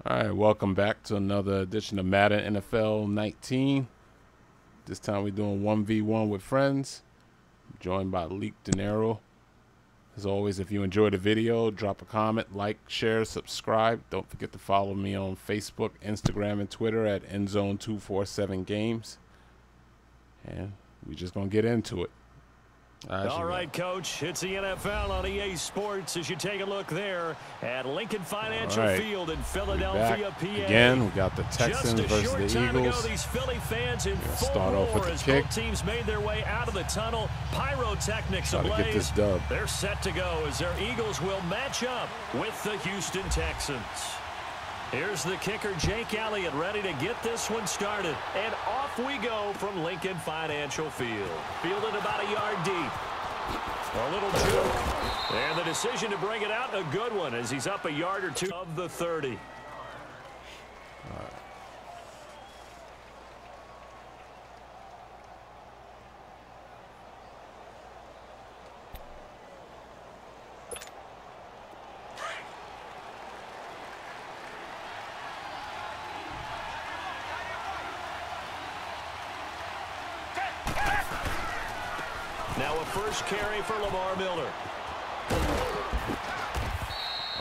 All right, welcome back to another edition of Madden NFL 19. This time we're doing 1v1 with friends. I'm joined by Leek, Dinero. As always, if you enjoyed the video, drop a comment, like, share, subscribe. Don't forget to follow me on Facebook, Instagram, and Twitter at Endzone247Games. And we're just going to get into it. All right, Coach, it's the NFL on EA Sports as you take a look there at Lincoln Financial Field in Philadelphia, PA. Again, we got the Texans versus the Eagles. These Philly fans in start off with the kick. Both teams made their way out of the tunnel. Pyrotechnics ablaze. Get this dub. They're set to go as their Eagles will match up with the Houston Texans. Here's the kicker, Jake Elliott, ready to get this one started. And off we go from Lincoln Financial Field. Fielded about a yard deep. A little juke. And the decision to bring it out, a good one, as he's up a yard or two of the 30. All right. Now a first carry for Lamar Miller.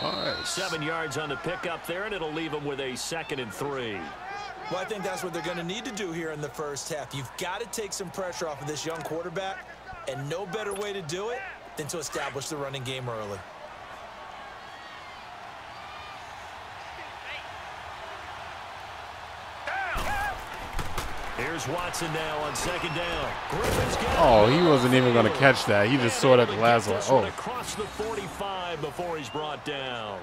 All right. 7 yards on the pickup there, and it'll leave him with a 2nd and 3. Well, I think that's what they're going to need to do here in the first half. You've got to take some pressure off of this young quarterback, and no better way to do it than to establish the running game early. Here's Watson now on 2nd down. Oh, he wasn't even going to catch that. He just saw that the last one. Oh. Across the 45 before he's brought down.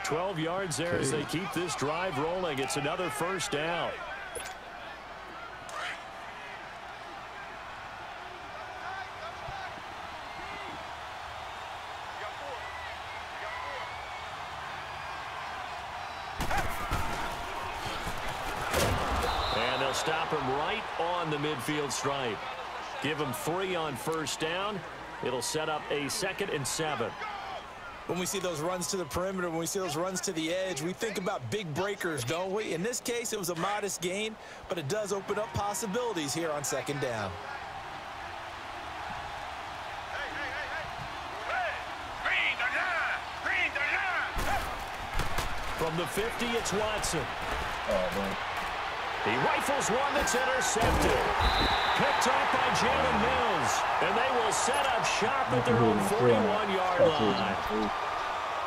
12 yards there as they keep this drive rolling. It's another first down. Stop him right on the midfield stripe. Give him 3 on first down. It'll set up a 2nd and 7. When we see those runs to the perimeter, when we see those runs to the edge, we think about big breakers, don't we? In this case, it was a modest gain, but it does open up possibilities here on 2nd down. From the 50, it's Watson. He rifles one that's intercepted. Picked off by Jalen Mills. And they will set up shop at their own 41-yard line.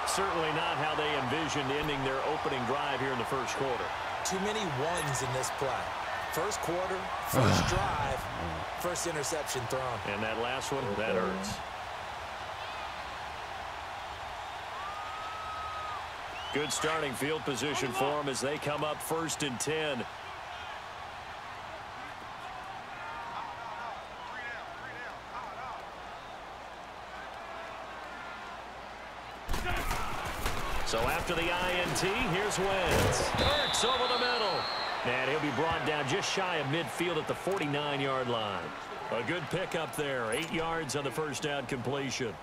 Certainly not how they envisioned ending their opening drive here in the first quarter. Too many ones in this play. First quarter, first drive, first interception thrown. And that last one, that hurts. Good starting field position for them as they come up 1st and 10. So after the INT, here's Wentz. Hurts over the middle. And he'll be brought down just shy of midfield at the 49-yard line. A good pickup there. 8 yards on the first down completion.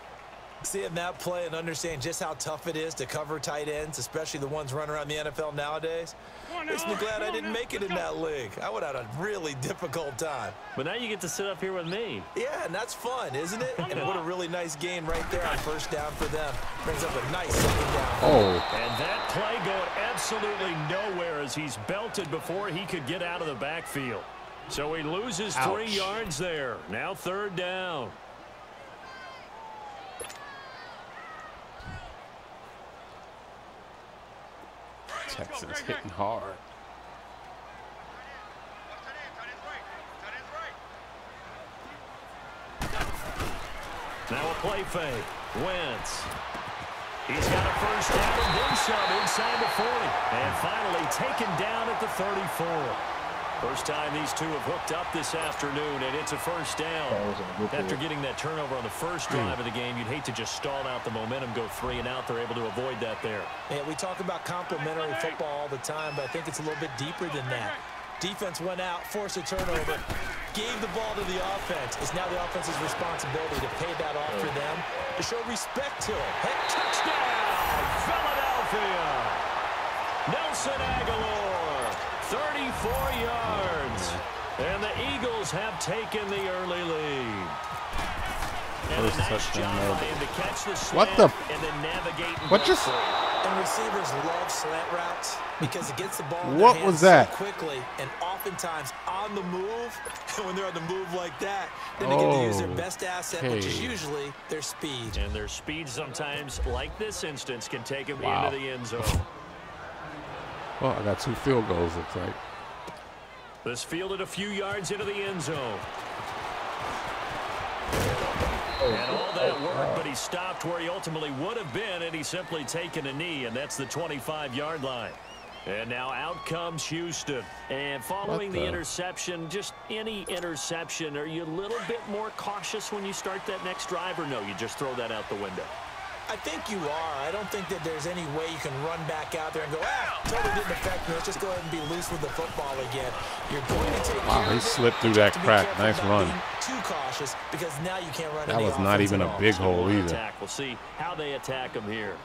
Seeing that play and understand just how tough it is to cover tight ends, especially the ones running around the NFL nowadays, makes me glad I didn't make it in that league. I would have had a really difficult time. But now you get to sit up here with me. Yeah, and that's fun, isn't it? And what a really nice gain right there on first down for them. Brings up a nice 2nd down. Oh. And that play going absolutely nowhere as he's belted before he could get out of the backfield. So he loses 3 yards there. Now 3rd down. Texans hitting hard. Now a play fake. Wentz. He's got a first down and then some inside the 40. And finally taken down at the 34. First time these two have hooked up this afternoon, and it's a first down. After getting that turnover on the first drive of the game, you'd hate to just stall out the momentum, go 3 and out. They're able to avoid that there. Yeah, we talk about complementary football all the time, but I think it's a little bit deeper than that. Defense went out, forced a turnover, gave the ball to the offense. It's now the offense's responsibility to pay that off for them, to show respect to it. Touchdown, Philadelphia! Nelson Aguilar, 34 yards. And the Eagles have taken the early lead. And First a nice touchdown job ever. by him to catch the snap What the? and then navigate and What break just? free. And receivers love slant routes because it gets the ball in What their was hands so that? quickly and oftentimes on the move. And when they're on the move like that, then they get to use their best asset, which is Okay. usually their speed. And their speed sometimes, like this instance, can take them Wow. into the end zone. Well, I got 2 field goals, looks like. This fielded a few yards into the end zone. And all that work, but he stopped where he ultimately would have been, and he's simply taken a knee, and that's the 25-yard line. And now out comes Houston. And following the interception, just any interception, are you a little bit more cautious when you start that next drive, or no, you just throw that out the window? I think you are. I don't think that there's any way you can run back out there and go, totally didn't affect me. Let's just go ahead and be loose with the football again. You're going to take care He of it, slipped through but you that have to be crack. careful Nice about run. being too cautious because now you can't run That any was not offense even at a all. big hole either. Attack. We'll see how they attack him here.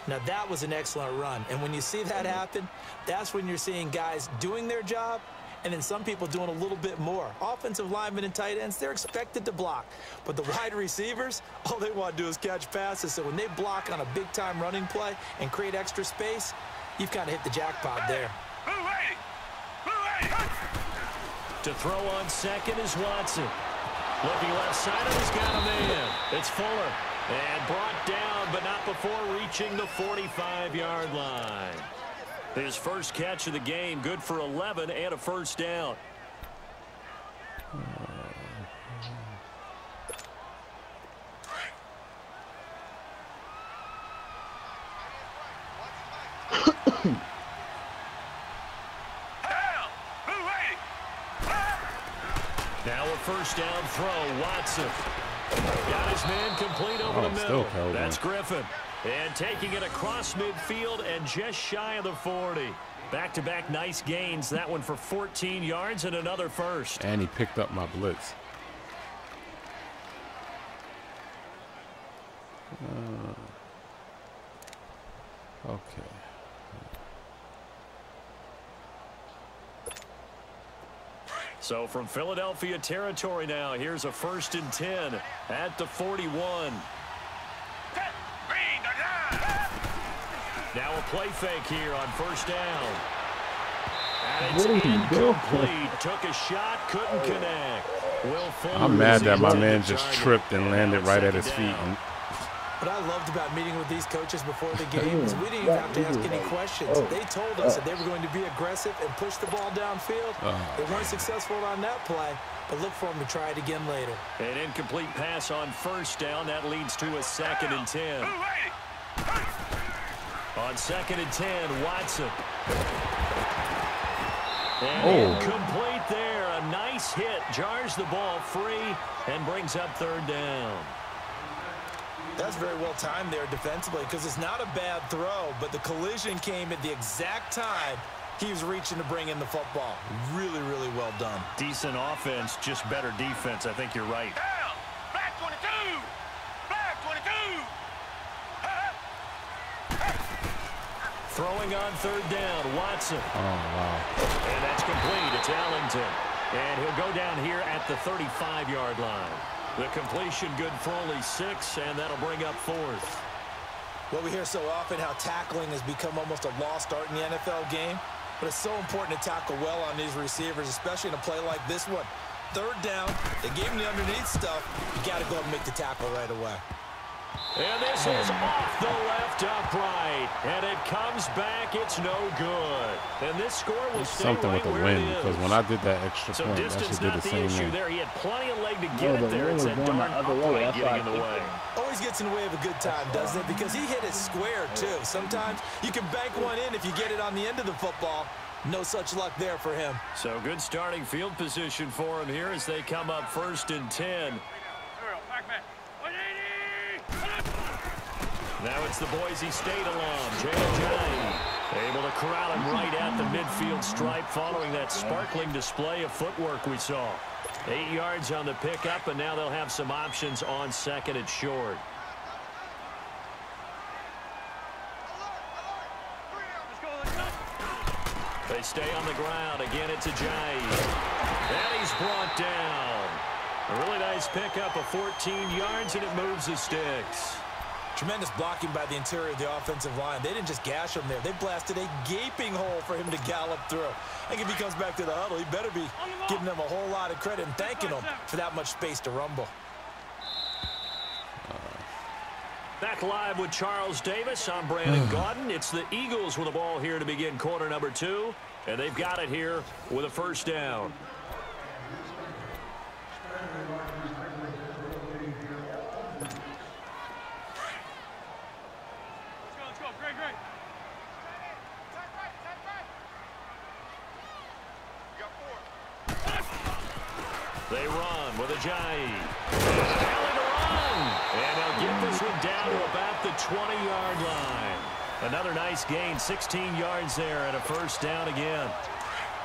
Now, that was an excellent run. And when you see that happen, that's when you're seeing guys doing their job and then some people doing a little bit more. Offensive linemen and tight ends, they're expected to block. But the wide receivers, all they want to do is catch passes. So when they block on a big-time running play and create extra space, you've kind of hit the jackpot there. To throw on second is Watson. Looking left side of, he's got a man. It's Fuller. And brought down, but not before reaching the 45-yard line. His first catch of the game, good for 11 and a first down. Now a first down throw, Watson. Got his man complete over the middle. That's Griffin. And taking it across midfield and just shy of the 40. Back-to-back nice gains. That one for 14 yards and another first. And he picked up my blitz. Okay. So from Philadelphia territory now, here's a 1st and 10 at the 41. Now a play fake here on first down. And it's incomplete. Took a shot, couldn't connect. Will Fuller. I'm mad that my man just tripped and landed right at his feet. What I loved about meeting with these coaches before the game is we didn't even have to ask any questions. They told us that they were going to be aggressive and push the ball downfield. They weren't successful on that play, but look for them to try it again later. An incomplete pass on first down. That leads to a 2nd and 10. On 2nd and 10, Watson. And incomplete there. A nice hit. Jars the ball free and brings up 3rd down. That's very well timed there defensively because it's not a bad throw, but the collision came at the exact time he was reaching to bring in the football. Really, really well done. Decent offense, just better defense. I think you're right. Black 22! Black 22! Throwing on 3rd down, Watson. Oh, wow. And that's complete. It's Ellington. And he'll go down here at the 35-yard line. The completion good for only 6, and that'll bring up 4th. Well, we hear so often how tackling has become almost a lost art in the NFL game, but it's so important to tackle well on these receivers, especially in a play like this one. 3rd down, they gave him the underneath stuff. You got to go and make the tackle right away. And this is off the left upright. And it comes back. It's no good. And this score will stay Something right with the where wind, it is. because when I did that extra So point, I distance should did not the the same issue thing. there. He had plenty of leg to get it there. It's that darn upright getting in the way. Always gets in the way of a good time, doesn't it? Because he hit it square, too. Sometimes you can bank one in if you get it on the end of the football. No such luck there for him. So good starting field position for him here as they come up 1st and 10. Now it's the Boise State alum, Jay able to corral him right at the midfield stripe following that sparkling display of footwork we saw. 8 yards on the pickup, and now they'll have some options on 2nd and short. They stay on the ground. Again, it's Ajayi. And he's brought down. A really nice pickup of 14 yards, and it moves the sticks. Tremendous blocking by the interior of the offensive line. They didn't just gash him there. They blasted a gaping hole for him to gallop through. I think if he comes back to the huddle, he better be giving them a whole lot of credit and thanking them for that much space to rumble. Back live with Charles Davis. I'm Brandon Gaudin. It's the Eagles with the ball here to begin quarter number 2. And they've got it here with a first down. They run with Ajayi. Alley to run. And they'll get this one down to about the 20-yard line. Another nice gain, 16 yards there, and a first down again.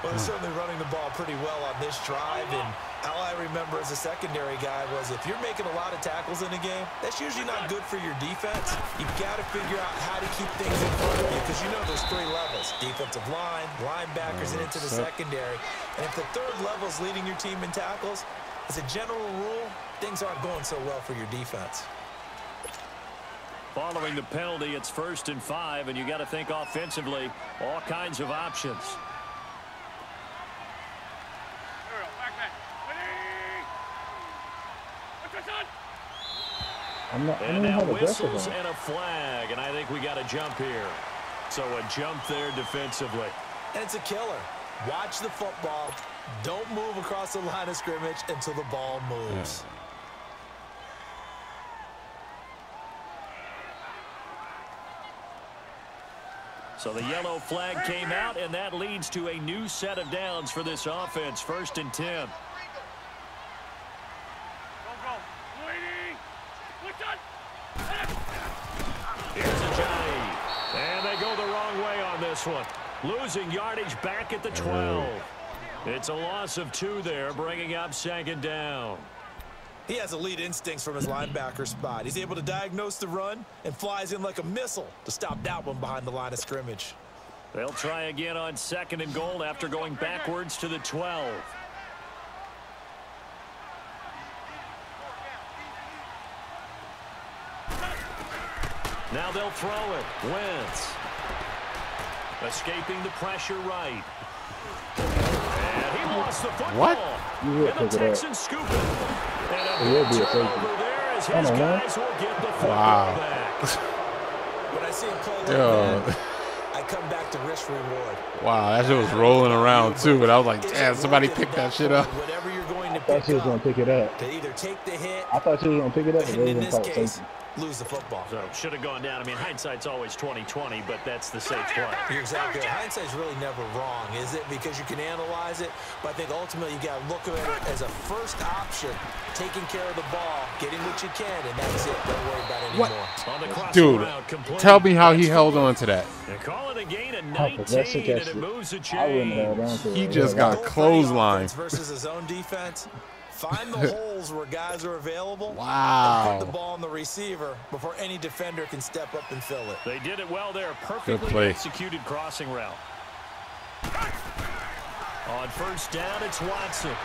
Well, they're certainly running the ball pretty well on this drive, and all I remember as a secondary guy was if you're making a lot of tackles in a game, that's usually not good for your defense. You've got to figure out how to keep things in front of you because you know there's 3 levels: defensive line, linebackers, and into the secondary. And if the 3rd level is leading your team in tackles, as a general rule, things aren't going so well for your defense. Following the penalty, it's 1st and 5, and you got to think offensively, all kinds of options. And now whistles and a flag, and I think we got a jump here. So a jump there defensively. And it's a killer. Watch the football. Don't move across the line of scrimmage until the ball moves. So the yellow flag came out, and that leads to a new set of downs for this offense. 1st and 10. Here's Ajayi. And they go the wrong way on this one. Losing yardage back at the 12. It's a loss of 2 there, bringing up 2nd down. He has elite instincts from his linebacker spot. He's able to diagnose the run and flies in like a missile to stop that one behind the line of scrimmage. They'll try again on 2nd and goal after going backwards to the 12. Now they'll throw it. Wentz. Escaping the pressure right. And he lost the football. What? And the Texans scoop it. And a big turnover there as his guys will get the football back. When I see him play like that, I come back to risk reward. Wow, that shit was rolling around too, but I was like, damn, somebody picked that shit up. Whatever you're going to I thought she was going to pick it up. To either take the hit, I thought she was going to pick it up, and in this case, lose the football. So should have gone down. I mean, hindsight's always 20/20, but that's the safe play. You're exactly right. Hindsight's really never wrong, is it? Because you can analyze it, but I think ultimately you got to look at it as a first option, taking care of the ball, getting what you can, and that's it. Don't worry about it anymore. What? Dude, tell me how he held on to that. They call it a gain of 19, and it moves the chains. He just got clotheslined. Versus his own defense. Find the holes where guys are available. Wow. And put the ball on the receiver before any defender can step up and fill it. They did it well there. Perfectly executed crossing route. On 1st down, it's Watson.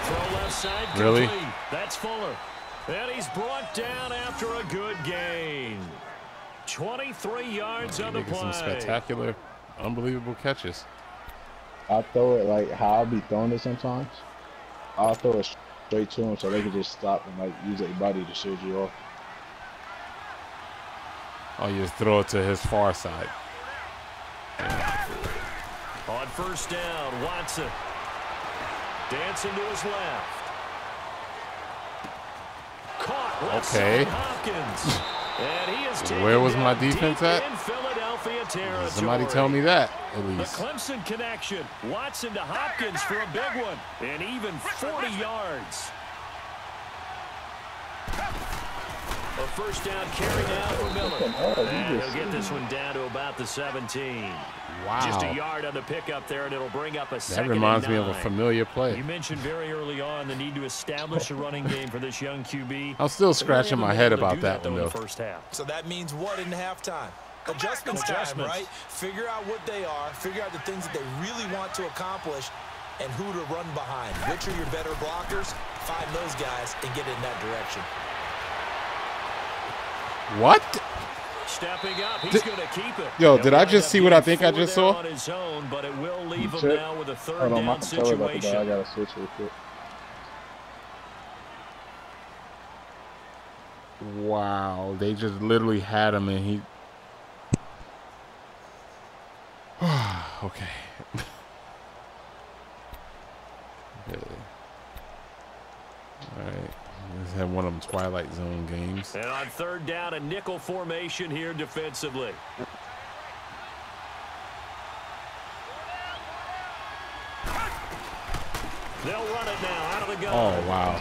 Throw left side. Really? Complete. That's Fuller. And he's brought down after a good gain. 23 yards on the play. Some spectacular, unbelievable catches. I throw it like how I'll be throwing it sometimes. I'll throw it straight to him so they can just stop and like use their body to shield you off. Oh, you just throw it to his far side. On 1st down, Watson. Dancing to his left. Caught left side, Hopkins. And he is taken Where was my down defense deep at? in Philadelphia territory. Somebody tell me that, at The least. Clemson connection. Watson to Hopkins for a big one. And even 40 yards. A 1st down carry now for Miller. And he'll get this one down to about the 17. Wow. Just a yard on the pickup there, and it'll bring up a 2nd and 9. That reminds me of a familiar play. You mentioned very early on the need to establish a running game for this young QB. I'm still scratching my head about that one, though. First half. So that means what in halftime? Adjustments time, right? Figure out what they are, figure out the things that they really want to accomplish, and who to run behind. Which are your better blockers? Find those guys and get in that direction. What? Stepping up, he's going to keep it. Yo, did I just see what I think I just saw? On his own, but it will leave him now with a third my down controller about to die. situation. I gotta switch real quick. Wow, they just literally had him, and he. Okay. Okay. All right. Let's have one of them Twilight Zone games. And on third down, a nickel formation here defensively. They'll run it now out of the gun. Oh, wow.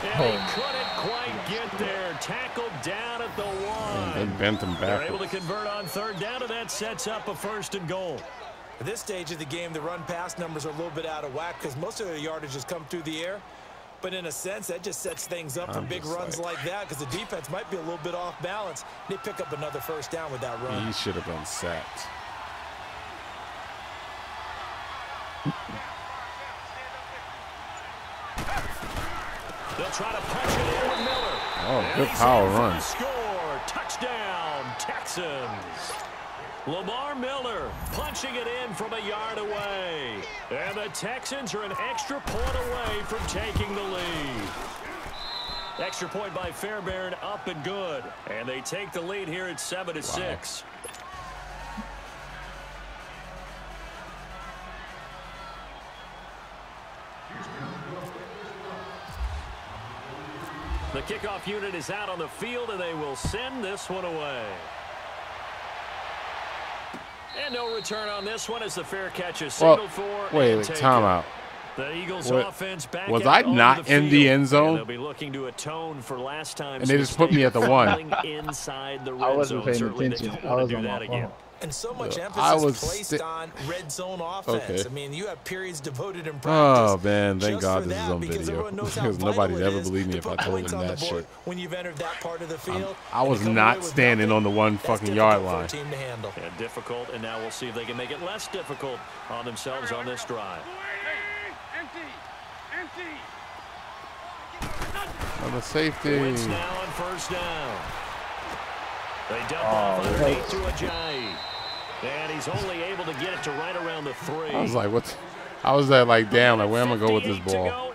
And he couldn't quite get there. Tackled down at the one. They bent him They're back. able to convert on third down, and that sets up a 1st and goal. At this stage of the game, the run-pass numbers are a little bit out of whack because most of their yardage has come through the air. But in a sense, that just sets things up for big runs like that because the defense might be a little bit off balance. They pick up another 1st down with that run. He should have been sacked. They'll try to punch it in with Miller. Oh, And good he's power in for run. the score. Touchdown, Texans. Lamar Miller punching it in from a yard away. And the Texans are an extra point away from taking the lead. Extra point by Fairbairn, up and good. And they take the lead here at 7-6. The kickoff unit is out on the field, and they will send this one away. And no return on this one as the fair catch is signaled for. Wait, timeout. The Eagles offense back was out I not onto the in the field, end zone? and they'll be looking to atone for last time. And they just put me at the one. Inside the I red wasn't zone. paying Certainly they attention. don't I want was to do on that my again. phone. And so much I was emphasis placed on red zone offense. Okay. I mean, you have periods devoted in practice. Oh, man. Thank just God for this is that, on because video. everyone knows how Because vital nobody'd it ever is believe me to if I put told points them on that the board shit. when you've entered that part of the field. I was And to come not away with standing nothing, on the one that's fucking difficult yard for a line. team to handle. Yeah, difficult, and now we'll see if they can make it less difficult on themselves on this drive. Empty. On the safety. Wins now on 1st down. They dump off underneath to Ajayi. And he's only able to get it to right around the 3. I was like, what? I was there like, damn, like, where am I going with this ball? I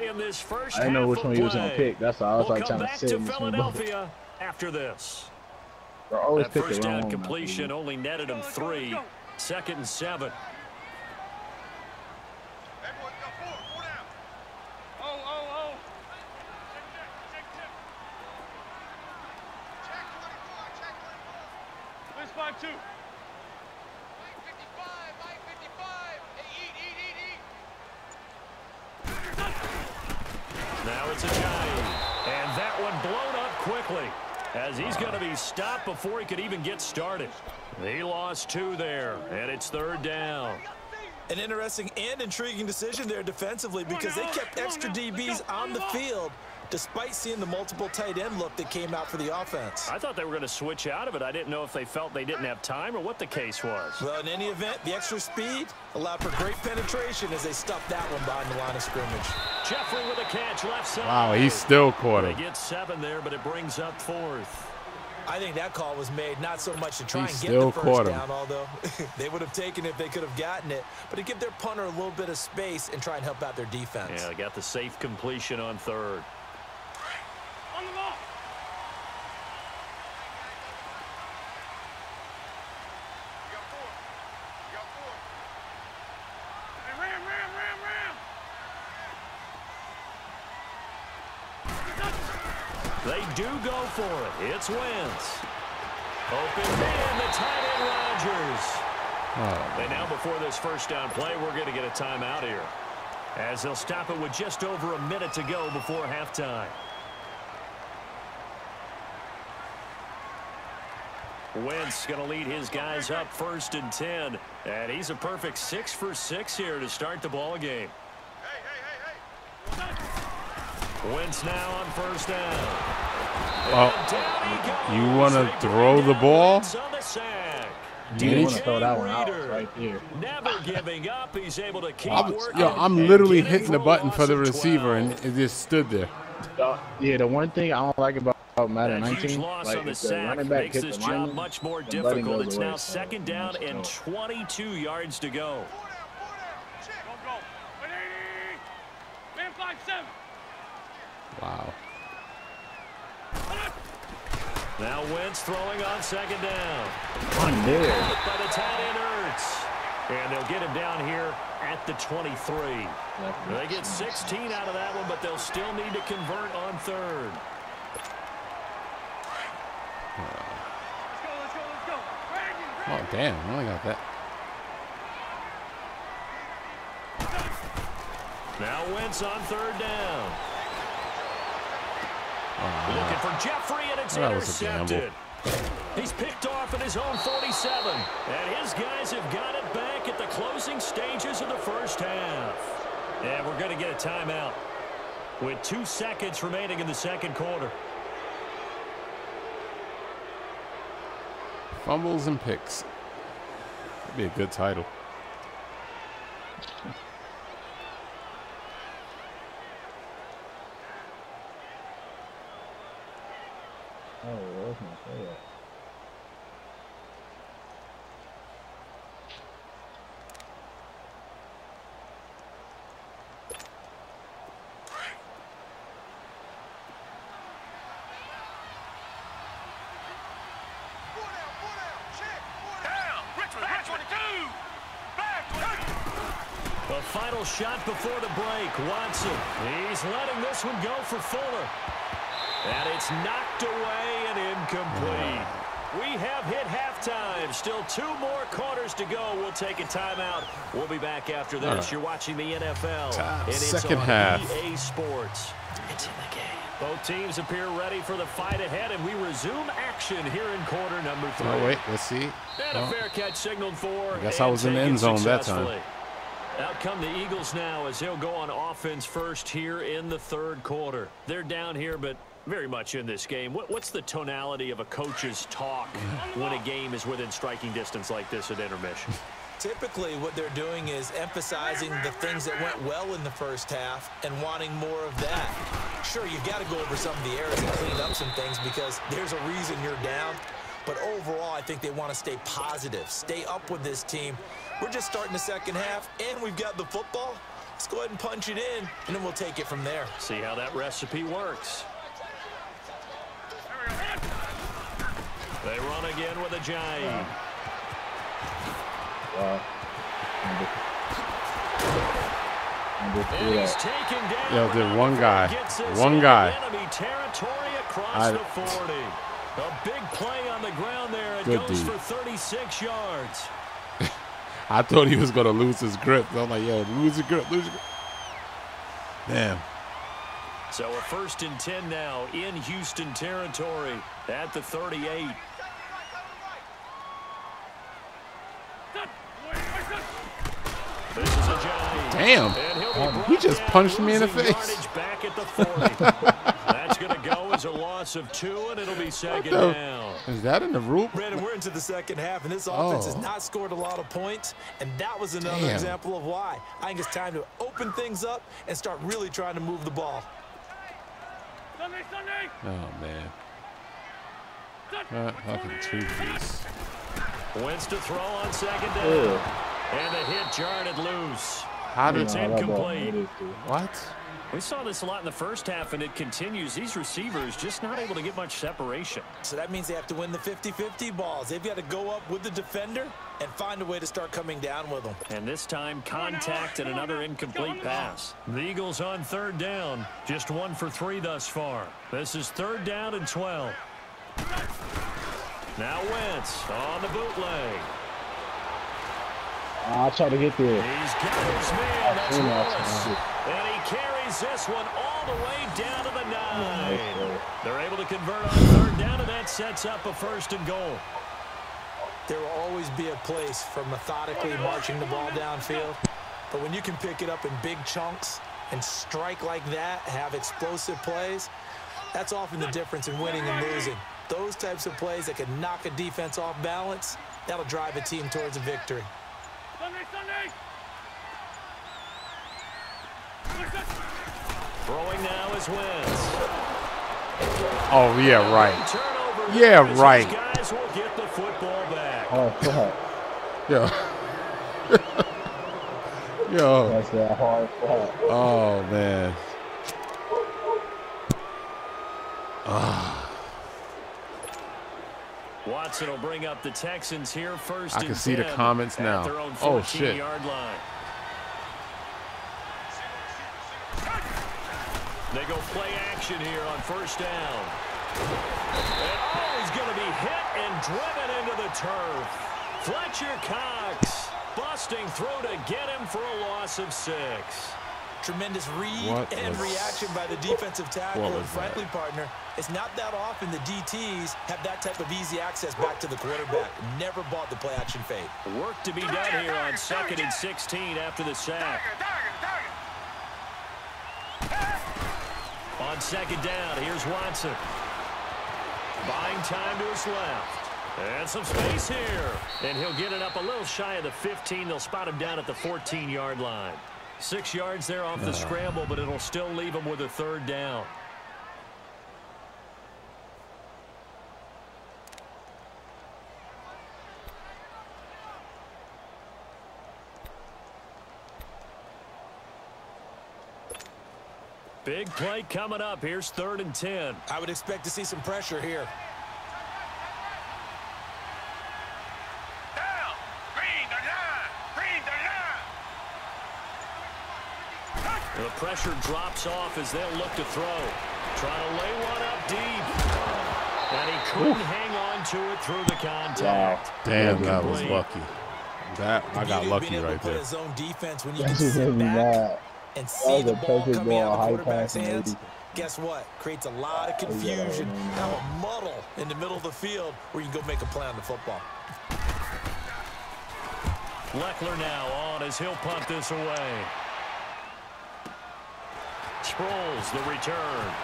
didn't know which one he was going to pick. That's why I was like trying to sit in this one. Philadelphia after this. Bro, always That pick the first wrong down one, completion only netted him 3. 2nd and 7. Everyone got 4 down. Oh. Check 24. Where's 5-2? Mike 55. Hey, eat. Now it's Ajayi. And that one blown up quickly as he's going to be stopped before he could even get started. He lost 2 there, and it's 3rd down. An interesting and intriguing decision there defensively because they kept extra DBs on the field despite seeing the multiple tight end look that came out for the offense. I thought they were going to switch out of it. I didn't know if they felt they didn't have time or what the case was. Well, in any event, the extra speed allowed for great penetration as they stuffed that one behind the line of scrimmage. Jeffrey with a catch left side. Wow, he still caught They him. get 7 there, but it brings up 4th. I think that call was made not so much to try He and get still the caught first him. down, although they would have taken it if they could have gotten it, but to give their punter a little bit of space and try and help out their defense. Yeah, they got the safe completion on 3rd. On the ball. You got 4. Hey, ram. They do go for it. It's Wentz. Open man, the tight end Rodgers. And now before this first down play, we're going to get a timeout here, as they'll stop it with just over a minute to go before halftime. Wentz going to lead his guys up 1st and 10. And he's a perfect 6 for 6 here to start the ball game. Hey. Wentz now on 1st down. You want to throw the ball? You want to throw that one out right there. Never giving up. He's able to keep working. I'm literally hitting the button for the receiver, and it just stood there. Yeah, the one thing I don't like about Madden 19, loss like on the if the sack running back makes hits this the job lineman, much more the button difficult. goes It's away. now second down and 22 yards to go. Go. 180. Man 5-7. Wow. Now Wentz throwing on second down. On there. By the tight end Ertz. And they'll get him down here at the 23. They get 16 out of that one, but they'll still need to convert on third. Let's go. Oh, damn. I only got that. Now Wentz on third down. Looking for Jeffrey, and it's intercepted. He's picked off at his own 47. And his guys have got it back at the closing stages of the first half. And we're going to get a timeout with 2 seconds remaining in the second quarter. Fumbles and picks. That'd be a good title. Oh, where's my play at? The final shot before the break. Watson. He's letting this one go for Fuller. And it's knocked away and incomplete. We have hit halftime. Still 2 more quarters to go. We'll take a timeout. We'll be back after this. Right. You're watching the NFL. And it's second on half. EA Sports. It's in the game. Both teams appear ready for the fight ahead, and we resume action here in quarter number 3. Oh, wait. Let's see. And a fair catch signaled for. I guess I was in the end zone that time. Out come the Eagles now as they'll go on offense first here in the third quarter. They're down here, but very much in this game. What's the tonality of a coach's talk when a game is within striking distance like this at intermission? Typically, what they're doing is emphasizing the things that went well in the first half and wanting more of that. Sure, you've got to go over some of the errors and clean up some things because there's a reason you're down. But overall, I think they want to stay positive, stay up with this team. We're just starting the second half, and we've got the football. Let's go ahead and punch it in, and then we'll take it from there. See how that recipe works. They run again with a giant. He's taken down. Yo, dude, one guy. Enemy territory across the 40. A big play on the ground there. It goes for 36 yards. I thought he was going to lose his grip. I'm like, yo, lose your grip. Damn. So a 1st and 10 now in Houston territory at the 38. This is a giant. Damn. He just punched me in the face. Back at the 40. That's going to go as a loss of 2, and it'll be second down. Is that in the rule? Brandon, we're into the second half, and this offense has not scored a lot of points, and that was another example of why. I think it's time to open things up and start really trying to move the ball. Sunday. Oh, man. Fucking 2-piece. Wentz to throw on second down. And the hit jarred loose. How did it's incomplete? What? We saw this a lot in the first half, and it continues. These receivers just not able to get much separation. So that means they have to win the 50-50 balls. They've got to go up with the defender and find a way to start coming down with them. And this time, contact and another incomplete pass. The Eagles on third down. Just 1 for 3 thus far. This is 3rd down and 12. Now Wentz on the bootleg. I'll try to get there. He's got his man. That's Wallace. And he carries this one all the way down to the 9. They're able to convert on 3rd down, and that sets up a 1st and goal. There will always be a place for methodically marching the ball downfield. But when you can pick it up in big chunks and strike like that, have explosive plays, That's often the difference in winning and losing. Those types of plays that can knock a defense off balance, that'll drive a team towards a victory. Throwing now is Wentz. Oh, yeah, right. Yeah, right. Guys will get the football back. Oh, fuck. Yo. Yo. That's that hard fuck. Oh, man. Watson will bring up the Texans here first. I can see the comments now. Oh, shit. Line. They go play action here on first down. And he's going to be hit and driven into the turf. Fletcher Cox busting through to get him for a loss of 6. Tremendous read and reaction by the defensive tackle and friendly partner. It's not that often the DTs have that type of easy access back to the quarterback. Never bought the play action fade. Work to be done here on 2nd and 16 after the sack. On 2nd down, here's Watson. Buying time to his left. And some space here. And he'll get it up a little shy of the 15. They'll spot him down at the 14-yard line. 6 yards there off the scramble, but it'll still leave him with a 3rd down. Big play coming up. Here's 3rd and 10. I would expect to see some pressure here. The pressure drops off as they'll look to throw. Trying to lay one up deep. And he couldn't hang on to it through the contact. Wow. Damn, that was lucky. I got lucky right there. His own defense when you can sit back and see the ball coming out of the quarterback's hands. Guess what? Creates a lot of confusion. Now a muddle in the middle of the field where you can go make a play on the football. Leckler now on as he'll punt this away. Sproles, the return.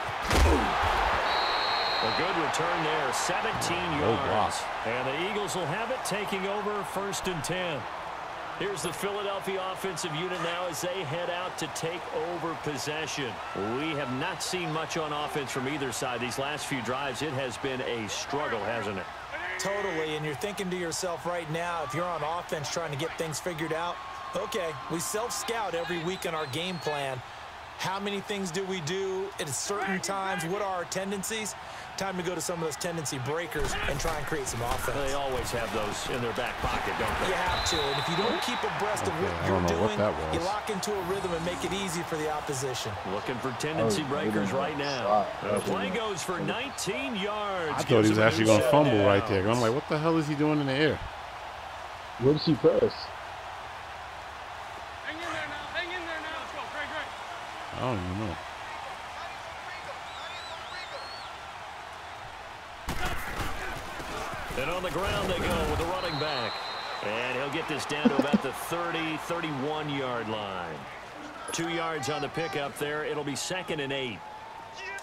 A good return there, 17 yards. And the Eagles will have it, taking over 1st and 10. Here's the Philadelphia offensive unit now as they head out to take over possession. We have not seen much on offense from either side. These last few drives, it has been a struggle, hasn't it? Totally, and you're thinking to yourself right now, if you're on offense trying to get things figured out, okay, we self-scout every week in our game plan. How many things do we do at certain times? What are our tendencies? Time to go to some of those tendency breakers and try and create some offense. They always have those in their back pocket, don't they? You have to, and if you don't keep abreast of what you're doing, you lock into a rhythm and make it easy for the opposition. Looking for tendency breakers right now. The play goes for 19 yards. I thought he was actually going to fumble right there. I'm like, what the hell is he doing in the air? What does he press? I don't even know. And on the ground they go with the running back. And he'll get this down to about the 30, 31-yard line. 2 yards on the pickup there. It'll be 2nd and 8.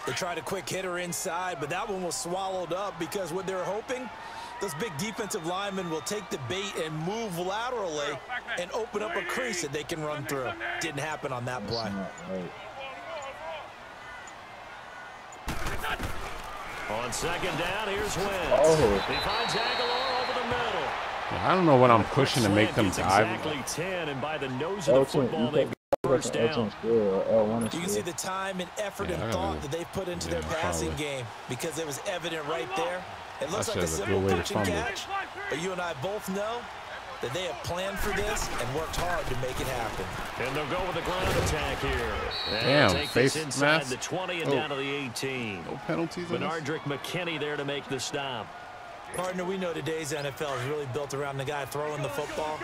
They tried a quick hitter inside, but that one was swallowed up because what they're hoping, those big defensive linemen will take the bait and move laterally and open up a crease that they can run through. Didn't happen on that play. On 2nd down, here's Wentz. He finds Aguilar over the middle. I don't know what I'm pushing to make them dive. Exactly 10, and by the nose of the football, they've got first down. You can see the time and effort and thought that they've put into their passing game because it was evident right there. It looks like a simple pitch and catch, but you and I both know that they have planned for this and worked hard to make it happen. And they'll go with a ground attack here. Damn, take face this inside mask. the 20 and down to the 18. No penalties. Bernardrick McKinney there to make the stop. Partner, we know today's NFL is really built around the guy throwing the football.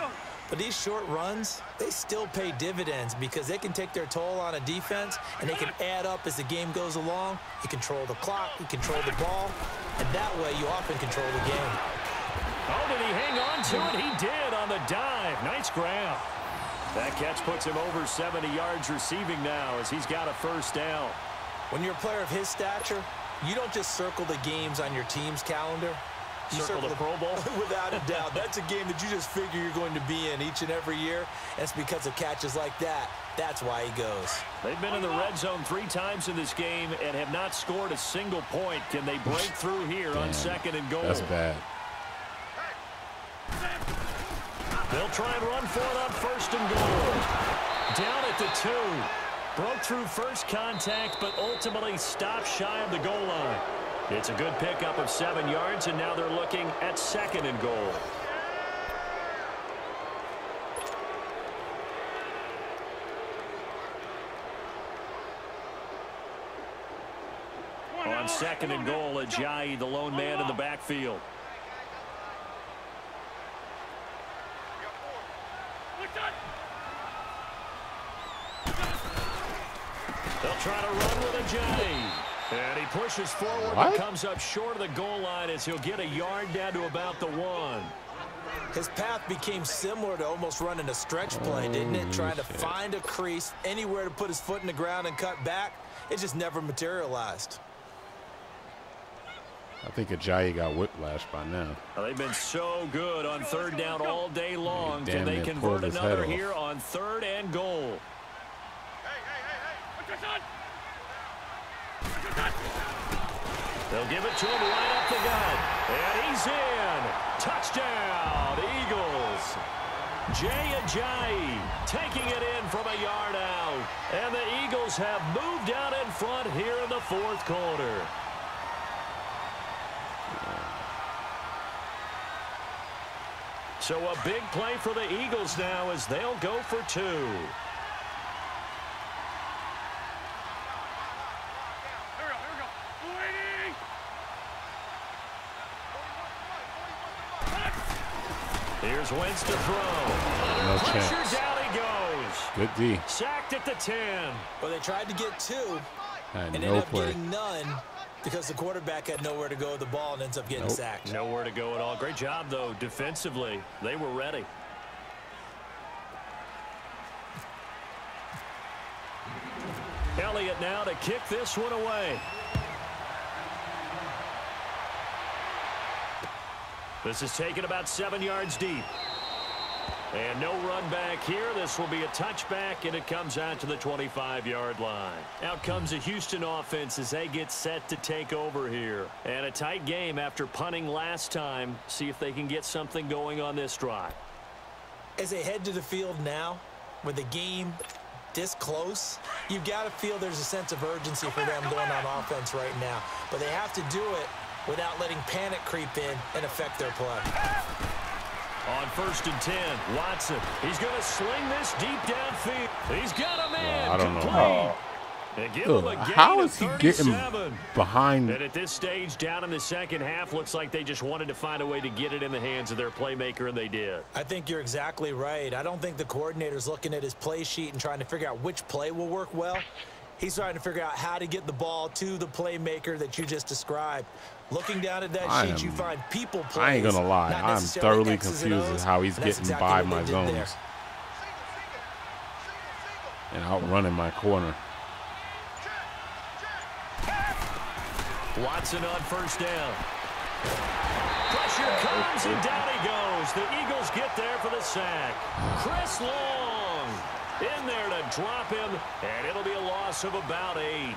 But these short runs, they still pay dividends because they can take their toll on a defense and they can add up as the game goes along. You control the clock, you control the ball, and that way you often control the game. Oh, did he hang on to it? He did on the dive. Nice grab. That catch puts him over 70 yards receiving now as he's got a first down. When you're a player of his stature, You don't just circle the games on your team's calendar. You circle the Pro Bowl? Without a doubt. That's a game that you just figure you're going to be in each and every year. And it's because of catches like that. That's why he goes. They've been in the red zone 3 times in this game and have not scored a single point. Can they break through here on 2nd and goal? That's bad. They'll try and run for it on 1st and goal. Down at the 2. Broke through first contact, but ultimately stopped shy of the goal line. It's a good pickup of 7 yards, and now they're looking at 2nd and goal. On 2nd and goal, Ajayi, the lone man in the backfield. They'll try to run with Ajayi. And he pushes forward and comes up short of the goal line as he'll get a yard down to about the 1. His path became similar to almost running a stretch play, didn't it? Trying to find a crease, anywhere to put his foot in the ground and cut back. It just never materialized. I think Ajayi got whiplash by now. Well, they've been so good on 3rd down all day long. Can they convert another here on 3rd and goal? They'll give it to him right up the gut. And he's in. Touchdown, Eagles. Jay Ajayi taking it in from a yard out. And the Eagles have moved out in front here in the 4th quarter. So a big play for the Eagles now as they'll go for 2. Here's Wentz to throw. No chance. Down he goes. Good D. Sacked at the 10. Well, they tried to get 2 and ended up getting none because the quarterback had nowhere to go with the ball and ends up getting sacked. Nowhere to go at all. Great job, though, defensively. They were ready. Elliott now to kick this one away. This is taken about 7 yards deep. And no run back here. This will be a touchback, and it comes out to the 25-yard line. Out comes the Houston offense as they get set to take over here. And a tight game after punting last time. See if they can get something going on this drive. As they head to the field now, with the game this close, you've got to feel there's a sense of urgency for them going on offense right now. But they have to do it without letting panic creep in and affect their play. On 1st and 10, Watson. He's going to sling this deep downfield. He's got a man. I don't know. How is he getting behind? And at this stage, down in the 2nd half, looks like they just wanted to find a way to get it in the hands of their playmaker, and they did. I think you're exactly right. I don't think the coordinator's looking at his play sheet and trying to figure out which play will work well. He's trying to figure out how to get the ball to the playmaker that you just described. Looking down at that sheet, you find people plays. I ain't going to lie. I'm thoroughly confused as how he's getting by my zones and outrunning my corner. Watson on 1st down. Pressure comes, and down he goes. The Eagles get there for the sack. Chris Long in there to drop him, and it'll be a loss of about 8.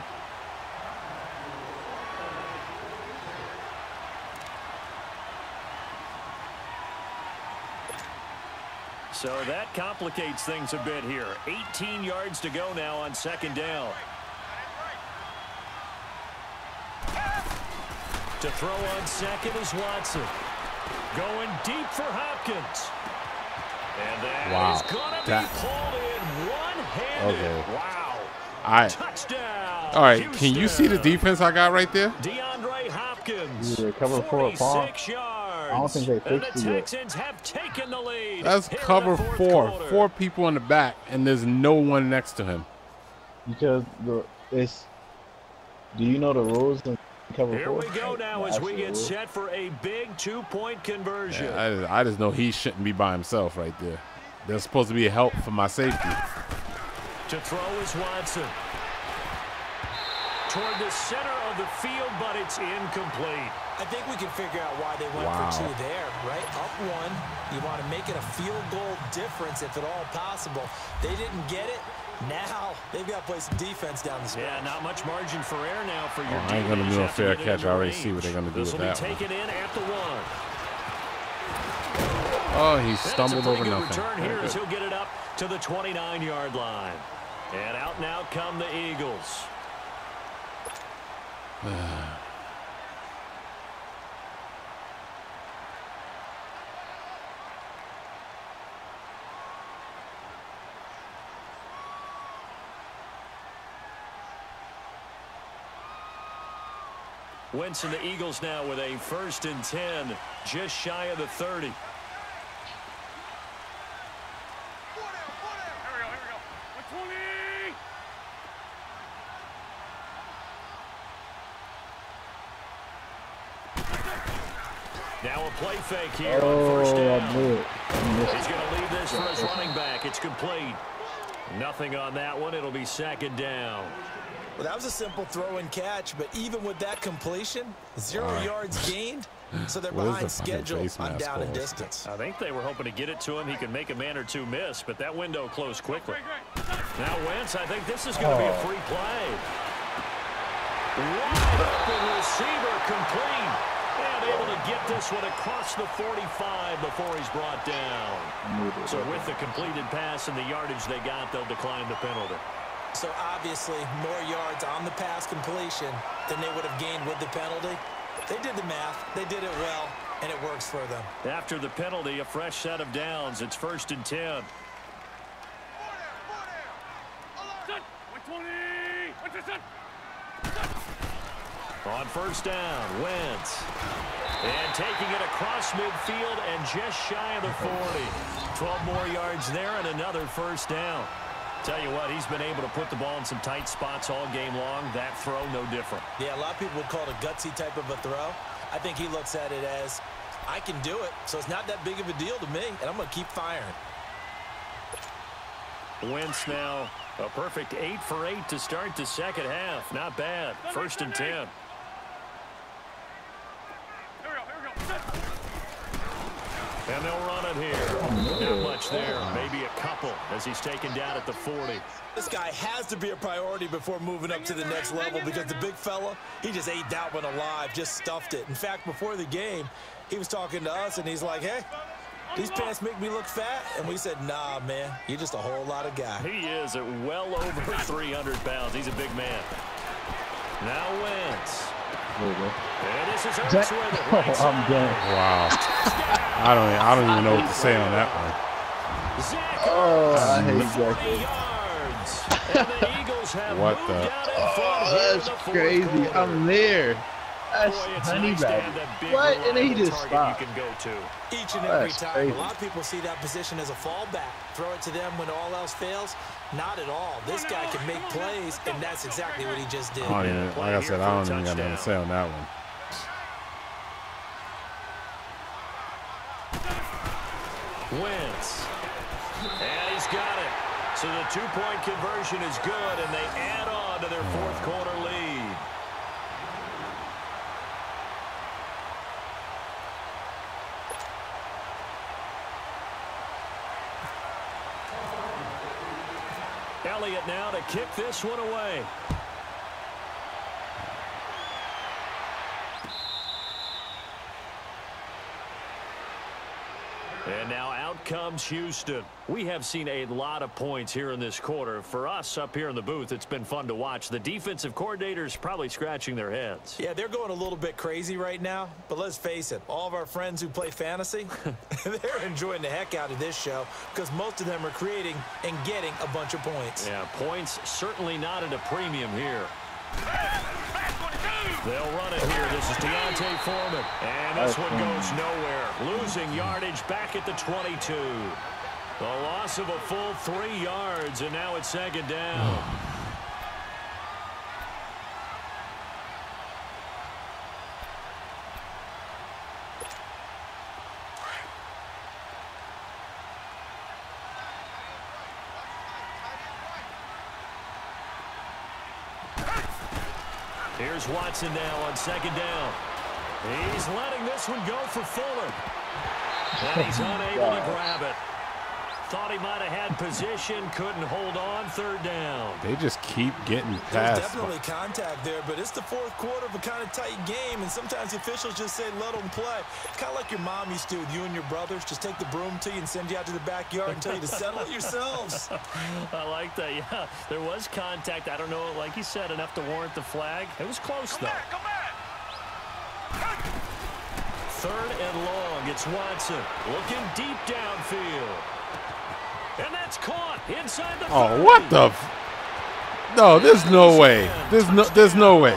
So that complicates things a bit here. 18 yards to go now on 2nd down. To throw on 2nd is Watson. Going deep for Hopkins. And that is going to be pulled in one-handed. Okay. Wow. Touchdown. All right, Houston. can you see the defense I got right there? DeAndre Hopkins. Yeah, cover 4 at Paul. 46 yards. I don't think they fixed and it the yet. Texans have taken the lead. That's cover 4. 4 people in the back, and there's no one next to him. Because it's. Do you know the rules in cover 4? Here we go now as we get set for a big 2-point conversion. Yeah, I just know he shouldn't be by himself right there. There's supposed to be a help for my safety. To throw is Watson. toward the center of the field, but it's incomplete. I think we can figure out why they went for 2 there, right? Up 1. You want to make it a field goal difference if at all possible. They didn't get it. Now they've got to play some defense down the stretch. Yeah, not much margin for error now for your I ain't going to do a fair catch. I already see what they're going to do with that one. This will be taken in at the 1. Oh, he stumbled over nothing. Return here as he'll get it up to the 29-yard line. And out now come the Eagles. Wentz and the Eagles now with a 1st and 10, just shy of the 30. Here we go. 120. Now a play fake here on 1st down. I blew it. He's going to leave this for his running back. It's complete. Nothing on that one. It'll be 2nd down. Well, that was a simple throw and catch, but even with that completion, 0 yards gained, so they're behind schedule on down and distance. I think they were hoping to get it to him. He could make a man or 2 miss, but that window closed quickly. Now Wentz, I think this is going to be a free play. Wide open receiver, complete. And able to get this one across the 45 before he's brought down. So with the completed pass and the yardage they got, they'll decline the penalty. So obviously more yards on the pass completion than they would have gained with the penalty. They did the math. They did it well, and it works for them. After the penalty, a fresh set of downs. It's 1st and 10. 120. On 1st down, Wentz. And taking it across midfield and just shy of the 40. 12 more yards there and another 1st down. Tell you what, he's been able to put the ball in some tight spots all game long. That throw, no different. Yeah, a lot of people would call it a gutsy type of a throw. I think he looks at it as, I can do it, so it's not that big of a deal to me, and I'm going to keep firing. Wentz now a perfect 8 for 8 to start the 2nd half. Not bad. 1st and 10. Here we go. And they'll run it here. Not much there. Maybe a couple as he's taken down at the 40. This guy has to be a priority before moving up to the next level because the big fella, he just ate that one alive, just stuffed it. In fact, before the game, he was talking to us, and he's like, hey, these pants make me look fat. And we said, nah, man, you're just a whole lot of guy. He is at well over 300 pounds. He's a big man. Now Wentz. And this is Hurts with it. Right I'm done. Wow. I don't even know what to say on that one. Oh, I hate 40 Jackson. yards. And the Eagles have What moved the? out in front Oh, here in that's the fourth crazy. quarter. I'm there. That's Boy, it's honey nice to have badger. that big, What? And he reliable just target stopped. you can go to. Each and every That's time. crazy. A lot of people see that position as a fallback. Throw it to them when all else fails. Not at all. This guy can make plays, and that's exactly what he just did. I don't even, like I said, I don't even got nothing to say on that one. Wentz. And he's got it. So the two-point conversion is good, and they add on to their fourth quarter lead. Elliott now to kick this one away. And now out comes Houston. We have seen a lot of points here in this quarter. For us up here in the booth, it's been fun to watch. The defensive coordinators probably scratching their heads. Yeah, they're going a little bit crazy right now, but let's face it, all of our friends who play fantasy, they're enjoying the heck out of this show because most of them are creating and getting a bunch of points. Yeah, points certainly not at a premium here. They'll run it here. This is Deontay Foreman. And this one goes nowhere. Losing yardage back at the 22. The loss of a full 3 yards, and now it's second down. Here's Watson now on second down. He's letting this one go for Fuller. And he's unable to grab it. Thought he might have had position, couldn't hold on, third down. They just keep getting There's past. definitely contact there, but it's the fourth quarter of a kind of tight game, and sometimes the officials just say, let them play. Kind of like your mom used to with you and your brothers. Just take the broom to you and send you out to the backyard and tell you to settle it yourselves. I like that, yeah. There was contact. I don't know, like you said, enough to warrant the flag. It was close, though. Come back. Third and long. It's Watson looking deep downfield. And that's caught inside the 30. Oh, what the? No, there's no way. There's no way.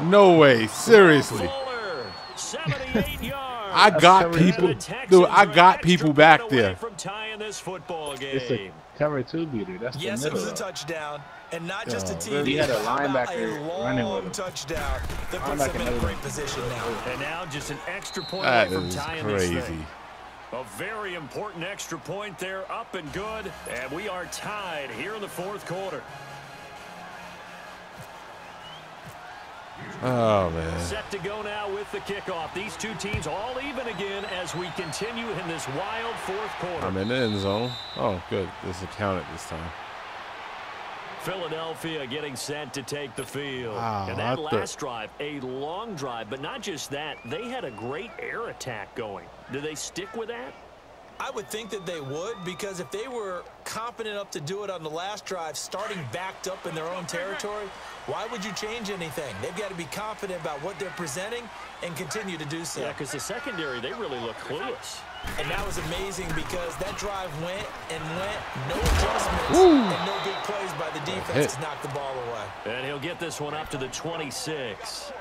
No way. Seriously. Fuller, 78 yards. I got people. Dude, I got people back there. From tying this football It's a game. cover 2 beater. That's the Yes, it middle. was a touchdown, and not just a TD. He had a How about linebacker running with long him. touchdown that puts them in a great position now. And now just an extra point That away from is tying this crazy. thing. A very important extra point there, up and good. And we are tied here in the fourth quarter. Oh, man. Set to go now with the kickoff. These two teams all even again as we continue in this wild fourth quarter. I'm in the end zone. Oh, good. This is counted this time. Philadelphia getting set to take the field. Wow, And that last drive, a long drive, but not just that. They had a great air attack going. Do they stick with that? I would think that they would, because if they were confident enough to do it on the last drive, starting backed up in their own territory, why would you change anything? They've got to be confident about what they're presenting and continue to do so. Yeah, because the secondary, they really look clueless. And that was amazing because that drive went and went, no adjustments, and no big plays by the defense to knock the ball away. And he'll get this one up to the 26.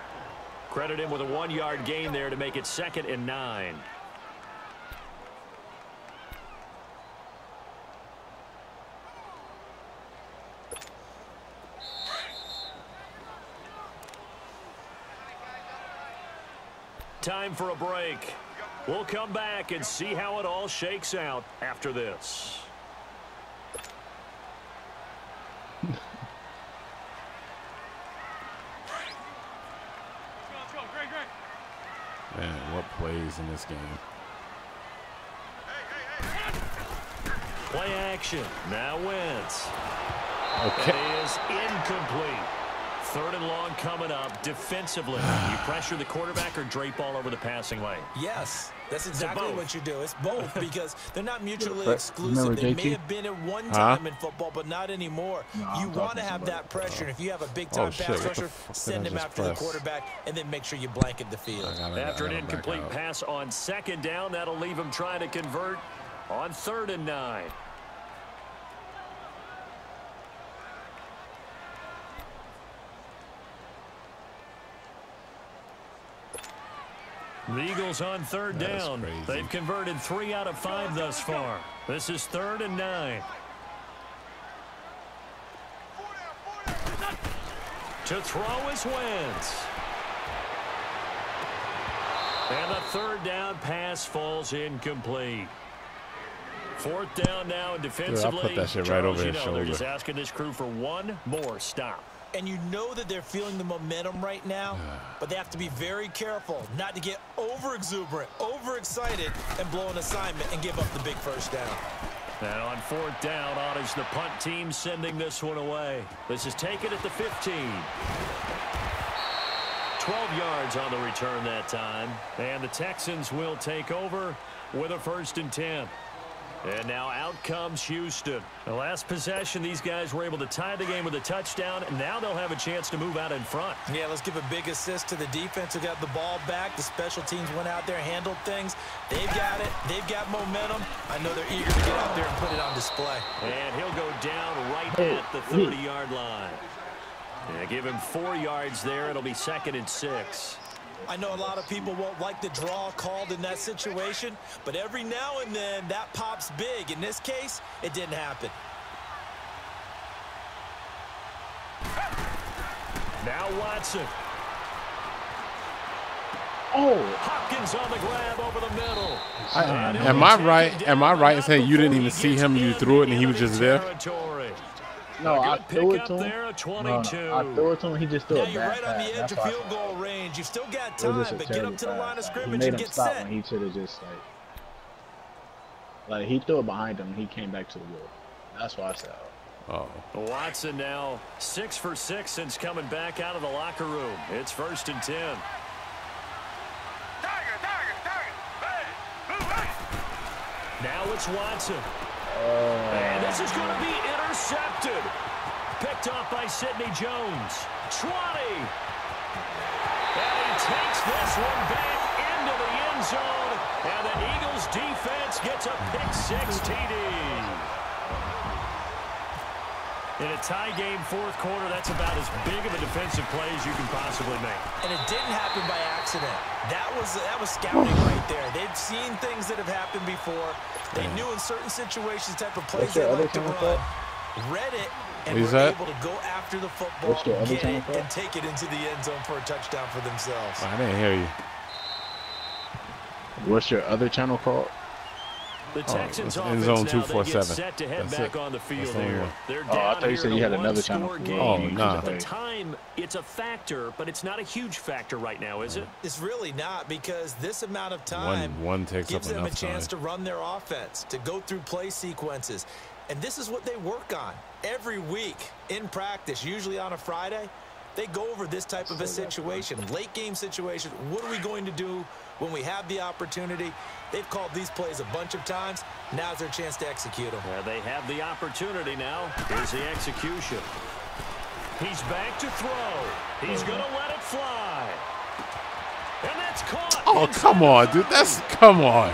Credit him with a 1-yard gain there to make it 2nd and 9. Time for a break. We'll come back and see how it all shakes out after this. Let's go. Great, great. Man, what plays in this game? Play action. Now Wentz. Okay. It is incomplete. 3rd and long coming up. Defensively, you pressure the quarterback or drape all over the passing lane? Yes, that's exactly both? what you do. It's both because they're not mutually But exclusive. remember They JT? may have been at one time in football, but not anymore. No, You I'm want to talking have about- that pressure. And if you have a big-time shit, pass what the rusher, fuck did send I him just after the press? quarterback and then make sure you blanket the field. After an incomplete pass on 2nd down, that'll leave him trying to convert on 3rd and 9. The Eagles on 3rd That's down. crazy. They've converted 3 out of 5 thus far. This is 3rd and 9. To throw is Wentz. And the 3rd down pass falls incomplete. 4th down now, and defensively, put that shit right over his they're shoulder. just asking this crew for one more stop. And you know that they're feeling the momentum right now, but they have to be very careful not to get over-exuberant, over-excited, and blow an assignment and give up the big first down. And on 4th down, on is the punt team sending this one away. This is taken at the 15. 12 yards on the return that time. And the Texans will take over with a 1st and 10. And now out comes Houston. The last possession, these guys were able to tie the game with a touchdown, and now they'll have a chance to move out in front. Yeah, let's give a big assist to the defense who got the ball back. The special teams went out there, handled things. They've got it. They've got momentum. I know they're eager to get out there and put it on display. And he'll go down right at the 30-yard line. Yeah, give him 4 yards there. It'll be 2nd and 6. I know a lot of people won't like the draw called in that situation, but every now and then that pops big. In this case, it didn't happen. Now Watson. Oh, Hopkins on the grab over the middle. Am I right in saying you didn't even see him, you threw it, and he was just there? Territory. No, A I good threw it pickup to him. there, a No, 22. I threw it to him. He just threw Now a you're bad right on the pass. edge That's of why I field said goal range. You've still got it was time, just a but get terrible up to the line of pass. Like, he scrimmage made and him get stop set. when he should have just like he threw it behind him. He came back to the wall. That's why I said. Oh. Watson now 6 for 6 since coming back out of the locker room. It's 1st and 10. Now it's Watson. And this is going to be intercepted. Picked off by Sidney Jones. 20. And he takes this one back into the end zone. And the Eagles defense gets a pick-6 TD. In a tie game, 4th quarter, that's about as big of a defensive play as you can possibly make. And it didn't happen by accident. That was scouting right there. They've seen things that have happened before. They knew in certain situations type of plays they like to run. Read it, and were able to go after the football, get it, and take it into the end zone for a touchdown for themselves. I didn't hear you. What's your other channel called? The Texans Endzone 247. Set to head back on the field here. They're I down thought you said you had another channel. Oh, nah. At the time, it's a factor, but it's not a huge factor right now, is it? It's really not, because this amount of time One takes gives up them a enough chance time. to run their offense, to go through play sequences. And this is what they work on every week in practice, usually on a Friday. They go over this type of a situation, late game situation. What are we going to do when we have the opportunity? They've called these plays a bunch of times. Now's their chance to execute them. Yeah, they have the opportunity now. Here's the execution. He's back to throw. He's going to let it fly. And that's caught. Oh, come on, dude. Come on.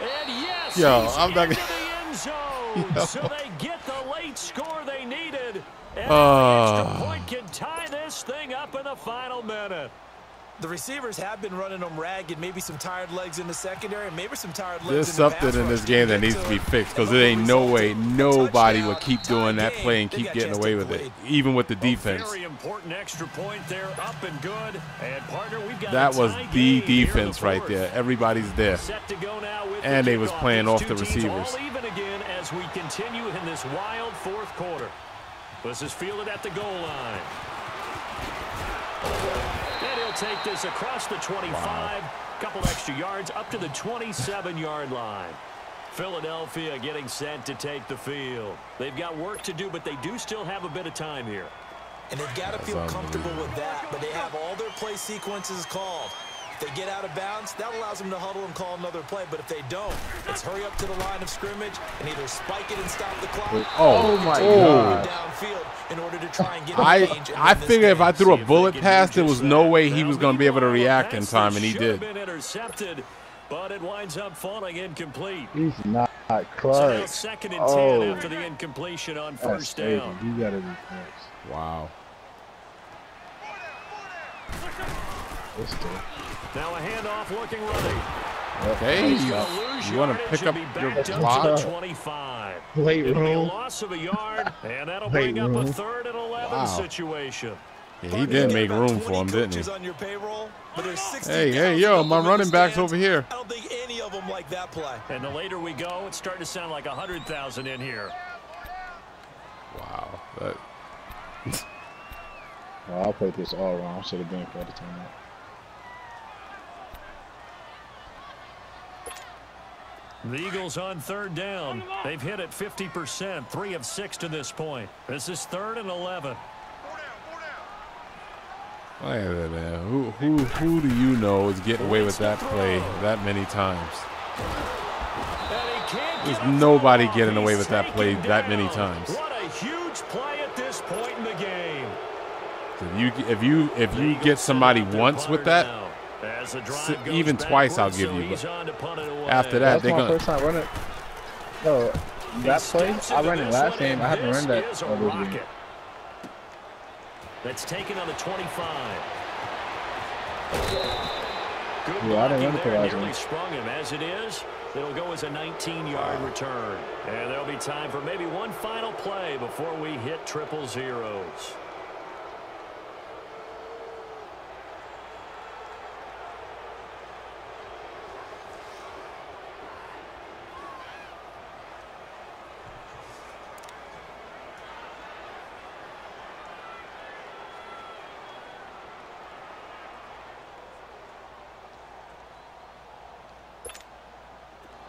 And yes, Yo, he's I'm not into gonna... the end zone. Yo. So they get the late score they needed. And the extra point can tie this thing up in the final minute. The receivers have been running them ragged. Maybe some tired legs in the secondary, maybe some tired legs There's in the something pass in this rush. game that needs to be fixed, because there ain't no way nobody would keep doing that play and keep getting away with it, even with the defense. Very important extra point there, up and good. And partner, we've got That was the defense right right there. Everybody's there. Set to go now with And the they was kickoff. playing It's off two the teams receivers. all even again as we continue in this wild 4th quarter. This is fielded at the goal line. And he'll take this across the 25. Couple extra yards up to the 27-yard line. Philadelphia getting set to take the field. They've got work to do, but they do still have a bit of time here. And they've got to feel comfortable with that, but they have all their play sequences called. If they get out of bounds, that allows them to huddle and call another play. But if they don't, it's hurry up to the line of scrimmage and either spike it and stop the clock. Oh my God. Downfield in order to try and get I figured if I threw a bullet pass, there was no way he was going to be able to react in time, and he did. Been intercepted, but it winds up falling incomplete. He's not So close. now 2nd and 10 after the incompletion on That's 1st down. crazy. You gotta be close. Wow. This dude. Now a handoff looking right. Hey, He's gonna lose you want to yardage pick and up be your backed up to block? the 25. Weight It'll be a room. loss of a yard, and that'll Weight bring up a room. 3rd and 11 Wow. situation. Yeah, he did make room for him, didn't he? On your payroll, but there's 60 Hey, yo, my running back's over here. I don't think any of them like that play. And the later we go, it's starting to sound like 100,000 in here. Wow. That, Oh, I'll play this all wrong. Should have been for the timeout. The Eagles on 3rd down. They've hit it 50%, 3 of 6 to this point. This is 3rd and 11. wait a minute, man. Who do you know is getting away with that play that many times? There's nobody getting away with that play that many times. What a huge play at this point in the game. If you get somebody once with that, even twice I'll give you. But after that, That's they're my gonna. first time running. No, that play, I ran it last game. I haven't run that other game. That's taken on the 25. Good Yeah, I didn't run blocking it for there, last nearly game. sprung him. As it is, it'll go as a 19-yard return. And there'll be time for maybe one final play before we hit triple zeros.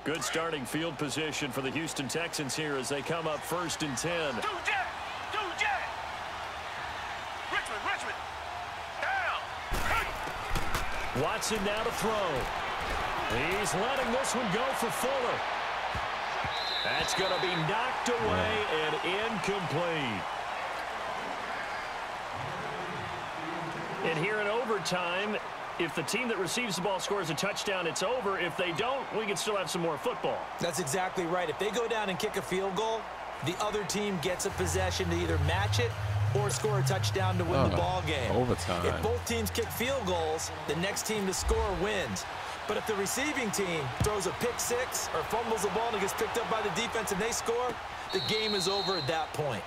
Good starting field position for the Houston Texans here as they come up 1st and 10. Richmond. Down. Watson now to throw. He's letting this one go for Fuller. That's going to be knocked away and incomplete. And here in overtime, if the team that receives the ball scores a touchdown, it's over. If they don't, we can still have some more football. That's exactly right. If they go down and kick a field goal, the other team gets a possession to either match it or score a touchdown to win the ball game. Overtime. If both teams kick field goals, the next team to score wins. But if the receiving team throws a pick six or fumbles the ball and it gets picked up by the defense and they score, the game is over at that point.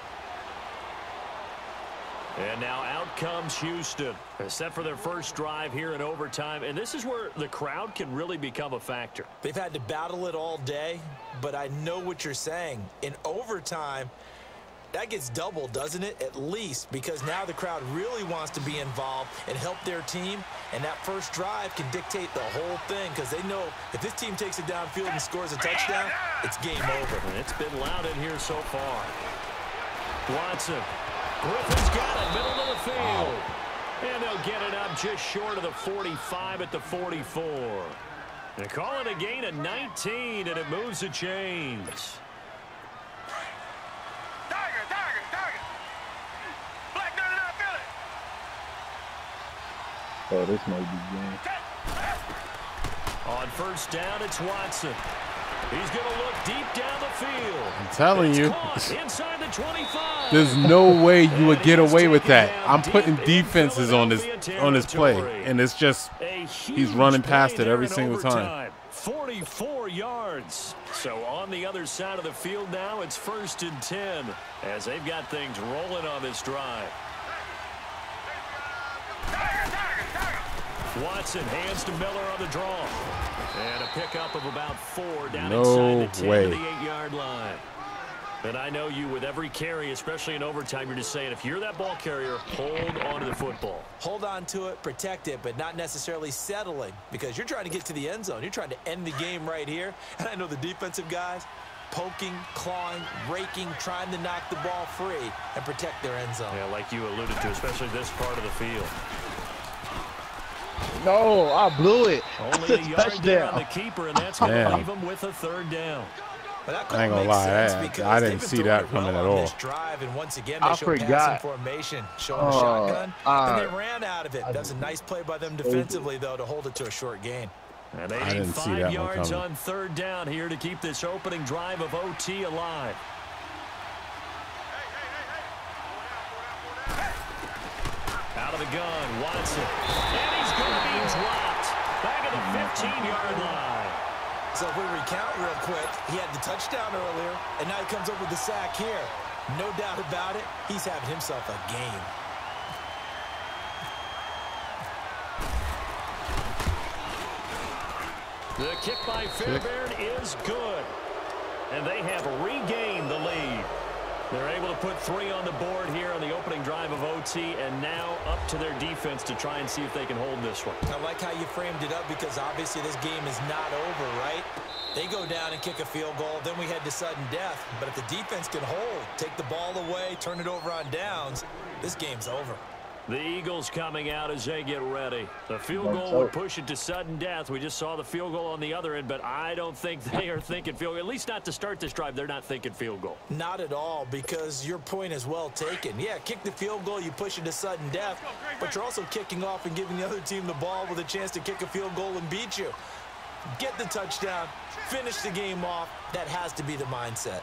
And now out comes Houston, set for their first drive here in overtime. And this is where the crowd can really become a factor. They've had to battle it all day, but I know what you're saying. In overtime, that gets doubled, doesn't it? At least, because now the crowd really wants to be involved and help their team. And that first drive can dictate the whole thing because they know if this team takes it downfield and scores a touchdown, it's game over. And it's been loud in here so far. Watson. Griffin's got it, middle of the field. And they'll get it up just short of the 45 at the 44. They call it a gain of 19, and it moves the chains. Tiger. Black 99 Philly. Oh, this might be game. On first down, it's Watson. He's going to look deep down the field. I'm telling you, inside the 25. there's no way you would get away with that. I'm putting defenses on this play, and it's just he's running past it every single time. 44 yards. So on the other side of the field now, it's 1st and 10 as they've got things rolling on this drive. Watson hands to Miller on the draw. And a pickup of about 4 down inside the 10 to the 8-yard line. And I know you, with every carry, especially in overtime, you're just saying, if you're that ball carrier, hold on to the football. Hold on to it, protect it, but not necessarily settling because you're trying to get to the end zone. You're trying to end the game right here. And I know the defensive guys poking, clawing, raking, trying to knock the ball free and protect their end zone. Yeah, like you alluded to, especially this part of the field. No, I blew it. Only a yard there on the keeper, and that's going to leave him with a 3rd down. But that I ain't gonna lie, I didn't see that coming at all. Drive, and once again, they I show forgot. formation, showing a shotgun, and they ran out of it. That's a nice play by them defensively, though, to hold it to a short gain. And they need 5 yards on 3rd down here to keep this opening drive of OT alive. Out of the gun, Watson. And he's going to be dropped back at the 15-yard line. So if we recount real quick, he had the touchdown earlier, and now he comes up with the sack here. No doubt about it, he's having himself a game. The kick by Fairbairn is good. And they have regained the lead. They're able to put 3 on the board here on the opening drive of OT, and now up to their defense to try and see if they can hold this one. I like how you framed it up because obviously this game is not over, right? They go down and kick a field goal, then we head to sudden death. But if the defense can hold, take the ball away, turn it over on downs, this game's over. The Eagles coming out as they get ready. The field goal would push it to sudden death. We just saw the field goal on the other end, but I don't think they are thinking field goal. At least not to start this drive. They're not thinking field goal. Not at all, because your point is well taken. Yeah, kick the field goal, you push it to sudden death, but you're also kicking off and giving the other team the ball with a chance to kick a field goal and beat you. Get the touchdown, finish the game off. That has to be the mindset.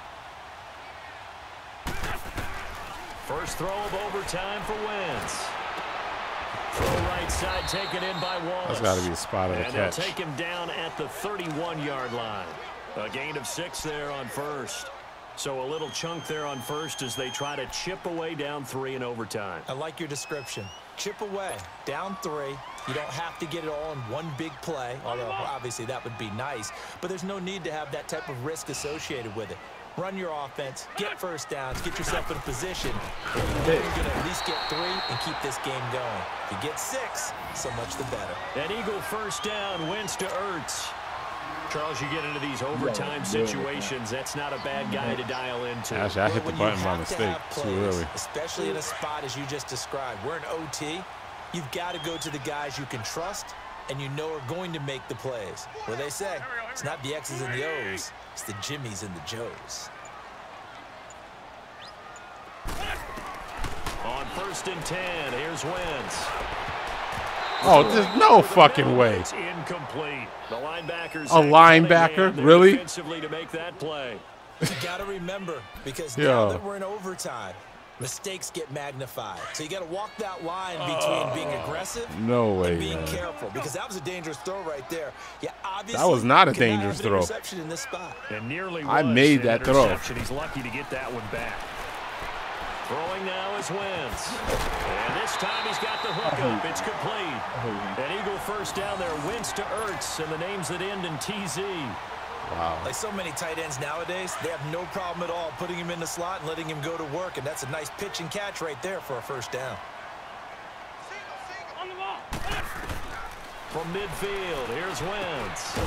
First throw of overtime for Wentz. Throw right side taken in by Wallace. That's got to be a spot of the catch. And they'll take him down at the 31-yard line. A gain of 6 there on first. So a little chunk there on first as they try to chip away down 3 in overtime. I like your description. Chip away, down 3. You don't have to get it all in one big play, although obviously that would be nice. But there's no need to have that type of risk associated with it. Run your offense, get first downs, get yourself in a position where you know you're going to at least get 3 and keep this game going. If you get 6, so much the better. An Eagle first down, Wentz to Ertz. Charles, you get into these overtime situations, that's not a bad guy to dial into. Actually, I hit the button by mistake too early. Especially in a spot as you just described. We're in OT. You've got to go to the guys you can trust and you know are going to make the plays. Where they say, it's not the X's and the O's, it's the Jimmys and the Joes. On 1st and 10, here's Wentz. Oh, there's no fucking way. It's incomplete. The linebackers. A linebacker? Really? Defensively to make that play. You got to remember, because now that we're in overtime, mistakes get magnified. So you got to walk that line between being aggressive and being careful, because that was a dangerous throw right there. Yeah, obviously that was not a dangerous throw. Interception in this spot. And nearly I made that throw. He's lucky to get that one back. Throwing now is Wentz. And this time he's got the hook up. It's complete. An Eagle first down there. Wentz to Ertz, and the names that end in TZ. Wow. Like so many tight ends nowadays, they have no problem at all putting him in the slot and letting him go to work, and that's a nice pitch and catch right there for a first down. On the ball. From midfield, here's Wentz.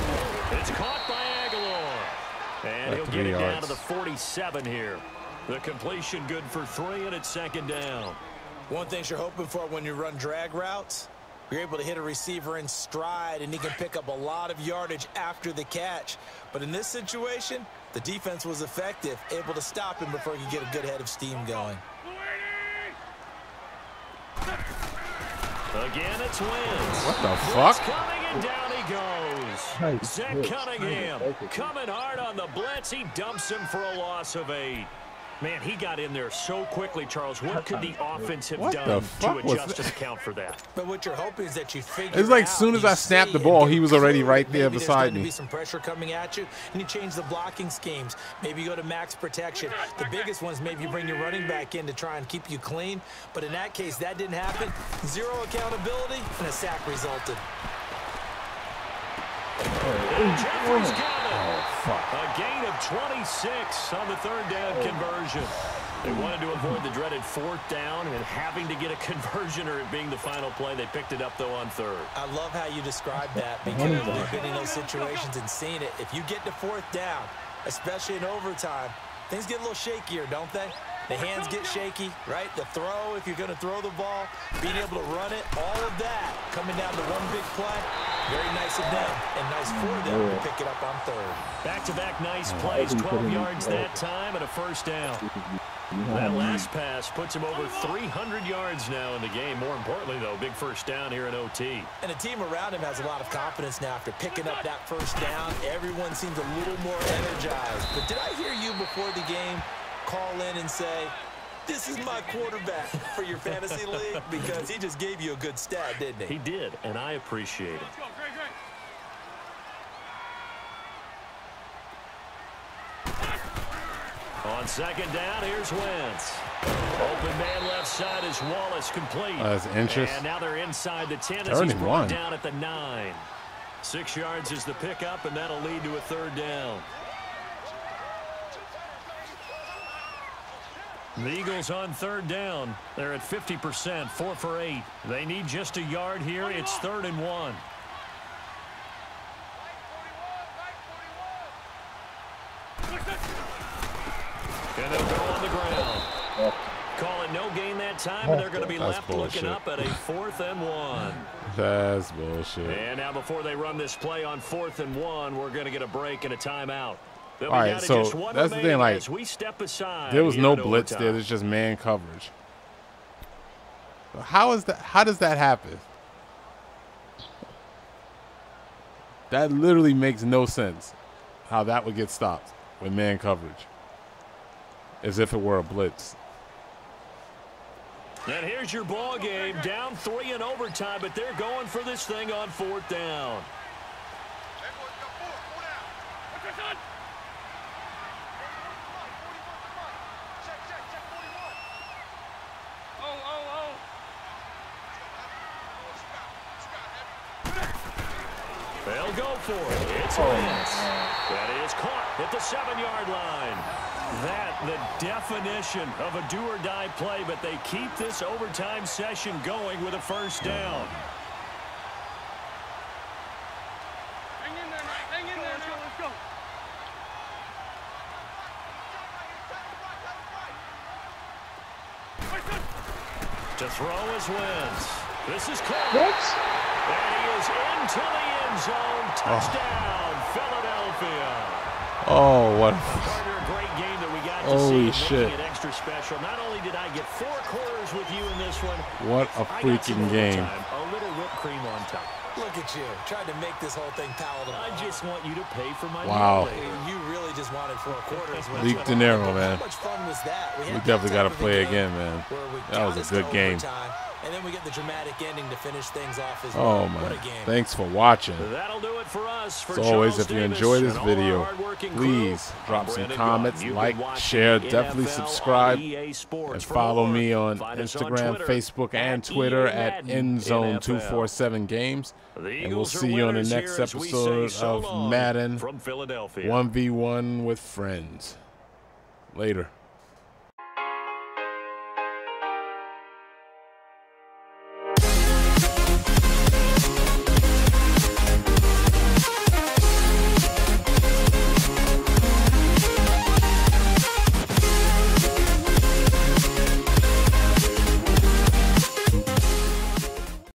It's caught by Aguilar. And he'll get it down to the 47 here. The completion good for 3, and it's 2nd down. One thing you're hoping for when you run drag routes, you're able to hit a receiver in stride, and he can pick up a lot of yardage after the catch. But in this situation, the defense was effective, able to stop him before he could get a good head of steam going. Again, it's Wentz. What the fuck? Coming, and down he goes. Zach Cunningham coming hard on the blitz. He dumps him for a loss of 8. Man, he got in there so quickly, Charles. What could the offense have done to adjust and account for that? But what you're hoping is that you figure it's like as soon as I snapped the ball, he was already right there beside me. Maybe some pressure coming at you, and you change the blocking schemes. Maybe you go to max protection. The biggest ones, maybe you bring your running back in to try and keep you clean. But in that case, that didn't happen. 0 accountability, and a sack resulted. A gain of 26 on the 3rd down conversion. They wanted to avoid the dreaded 4th down and having to get a conversion or it being the final play. They picked it up, though, on 3rd. I love how you described that, because we've been in those situations and seen it. If you get to 4th down, especially in overtime, things get a little shakier, don't they? The hands get shaky, right? The throw, if you're going to throw the ball, being able to run it, all of that coming down to one big play. Very nice of them, and nice for them to pick it up on 3rd. Back-to-back nice plays, 12 yards that time, and a first down. That last pass puts him over 300 yards now in the game. More importantly, though, big first down here in OT. And the team around him has a lot of confidence now after picking up that first down. Everyone seems a little more energized. But did I hear you before the game call in and say, this is my quarterback for your fantasy league? Because he just gave you a good stat, didn't he? He did, and I appreciate it. On 2nd down, here's Wentz. Open man left side is Wallace, complete. That's interest. And now they're inside the 10 as he's brought down at the 9. 6 yards is the pickup, and that'll lead to a 3rd down. The Eagles on 3rd down. They're at 50%, 4 for 8. They need just a yard here. It's 3rd and 1. And they'll go on the ground. Call it no gain that time, and they're going to be left looking up at a 4th and 1. That's bullshit. And now before they run this play on 4th and 1, we're going to get a break and a timeout. All right, so that's the thing, like, there was no blitz there. There's just man coverage. How is that? How does that happen? That literally makes no sense, how that would get stopped with man coverage, as if it were a blitz. And here's your ball game, down 3 in overtime, but they're going for this thing on 4th down. They'll go for it. It's Wentz. That is caught at the 7-yard line. That, the definition of a do-or-die play, but they keep this overtime session going with a first down. Hang in there, Mike. Hang in there. To throw his Wentz. This is close. What? And he is into the end zone. Touchdown, Philadelphia. Oh, what? Partner, a great game that we got to Holy see, shit. making it extra special. Not only did I get 4 quarters with you in this one, What a I got some freaking game. overtime, a little whipped cream on top. Look at you, trying to make this whole thing palatable. I just want you to pay for my Wow. meal. You really just wanted 4 quarters. Leek Dinero, man. How much fun was that? We had definitely got to that type of a play game again, man. where we That was got a us good to game. overtime, and then we get the dramatic ending to finish things off as well. Oh, What man. a game. Thanks for watching. That'll do it for us. For As always, Charles if you Davis enjoy this and all our video, hardworking please crew, drop I'm some Brandon comments, Gaughan. You've like, been watching share, the definitely NFL subscribe, on EA Sports. and For follow more, me on find us Instagram, Twitter Facebook, and at Twitter EA at Madden Endzone247 Games. The And we'll Eagles are see you on the winners next here as we say episode so of long Madden from Philadelphia. 1v1 with friends. Later.